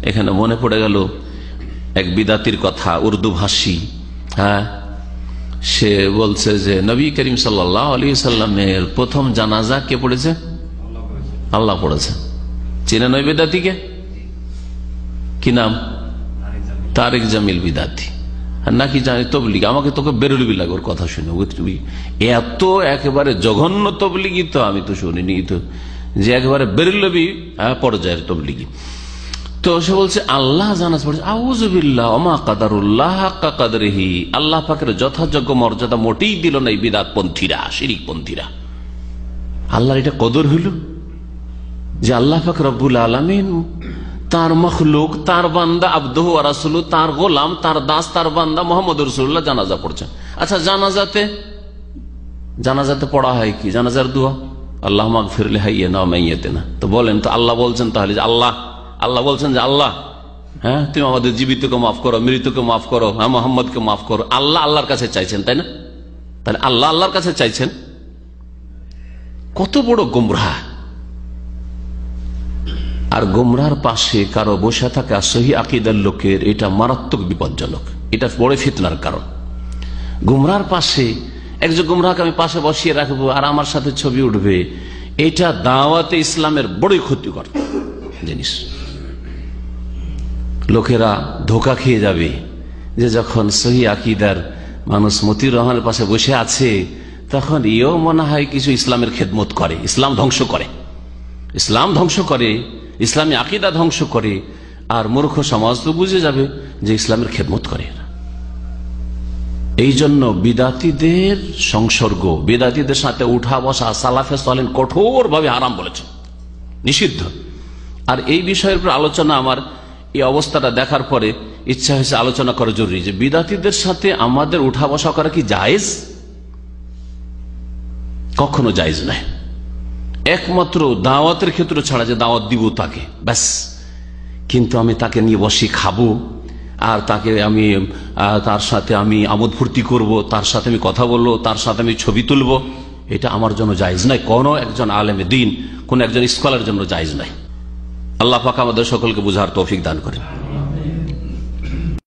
এখানে মনে পড়ে গেল এক বিদাতির কথা, উর্দু ভাষী। হ্যাঁ, সে বলছে যে নবী করিম সাল্লাল্লাহু আলাইহি সাল্লামের প্রথম জানাজা কে পড়েছে? আল্লাহ পড়েছে। চেনেন ওই বিদাতিকে? কি নাম? তারেক জামিল বিদাতি। নাকি জানি তবলিগ, আমাকে তোকে বেরোলবি লাগে ওর কথা শুনে। এত একেবারে জঘন্য তবলিগি তো আমি তো শুনিনি, তো যে একেবারে বেরোলবি পর্যায়ের তবলিগি। তো সে বলছে আল্লাহ জানাজ পড়েছে। আউযুবিল্লাহ ওমা কাদারুল্লাহ হাক্কা কাদরিহি, আল্লাহ পাকের যথাযোগ্য মর্যাদা মোটেই দিল না এই বিদআত পন্থীরা, শিরিক পন্থীরা। আল্লাহর এটা কদর হইল যে আল্লাহ পাক রব্বুল আলামিন তার মখলুক, তার বান্দা আবদুহু ওয়া রাসূলুহু, তার গোলাম, তার দাস, তার বান্দা মুহাম্মদুর রাসূলুল্লাহ জানাজা পড়ছেন। আচ্ছা, জানাজাতে পড়া হয় কি? জানাজার দোয়া আল্লাহুম্মা গফির লিহাইয়িনা ওয়া মাইয়িতিনা। তো বলেন তো আল্লাহ বলছেন তাহলে যে আল্লাহ বলছেন যে আল্লাহ, হ্যাঁ তুমি আমাদের জীবিতকে মাফ করো, মৃতকে মাফ করো, হ্যাঁ মোহাম্মদকে মাফ করো। আল্লাহ আল্লাহর কাছে চাইছেন, তাই না? তাহলে আল্লাহ আল্লাহর কাছে চাইছেন। কত বড় গোমরাহ! আর গোমরাহর পাশে কারো বসে থাকা সহি আকীদার লোকের এটা মারাত্মক বিপজ্জনক, এটা বড় ফিতনার কারণ। গোমরাহর পাশে একজন গোমরাহকে আমি পাশে বসিয়ে রাখবো আর আমার সাথে ছবি উঠবে, এটা দাওয়াতে ইসলামের বড়ই ক্ষতিকর জিনিস। লোকেরা ধোঁকা খেয়ে যাবে যে যখন সহি আকীদার মানুষ মতিউর রহমানের পাশে বসে আছে তখন এও মনে হয় কিছু ইসলামের খেদমত করে, ইসলাম ধ্বংস করে, ইসলামী আকীদা ধ্বংস করে। আর মূর্খ সমাজ তো বুঝে যাবে যে ইসলামের খেদমত করে। এই জন্য বিদাতীদের সংসর্গ, বিদাতীদের সাথে উঠা বসা সালাফে সালেহিন কঠোর ভাবে হারাম বলেছেন, নিষিদ্ধ। আর এই বিষয়ের উপর আলোচনা, আমার এই অবস্থাটা দেখার পরে ইচ্ছা হয়েছে আলোচনা করা জরুরি যে বিদাতীদের সাথে আমাদের উঠা বসা করা কি জায়েজ? কখনো জায়েজ নয়। একমাত্র দাওয়াতের ক্ষেত্রে ছাড়া, যে দাওয়াত দিব তাকে ব্যাস, কিন্তু আমি তাকে নিয়ে বসি খাবো আর তাকে আমি তার সাথে আমি আমোদ ফুর্তি করবো, তার সাথে আমি কথা বলবো, তার সাথে আমি ছবি তুলবো, এটা আমার জন্য জায়েজ নয়। কোনো একজন আলেমে দ্বীন, কোন একজন স্কলার জন্য জায়েজ নয়। আল্লাহ পাক আমাদের সকলকে বুঝার তৌফিক দান করেন।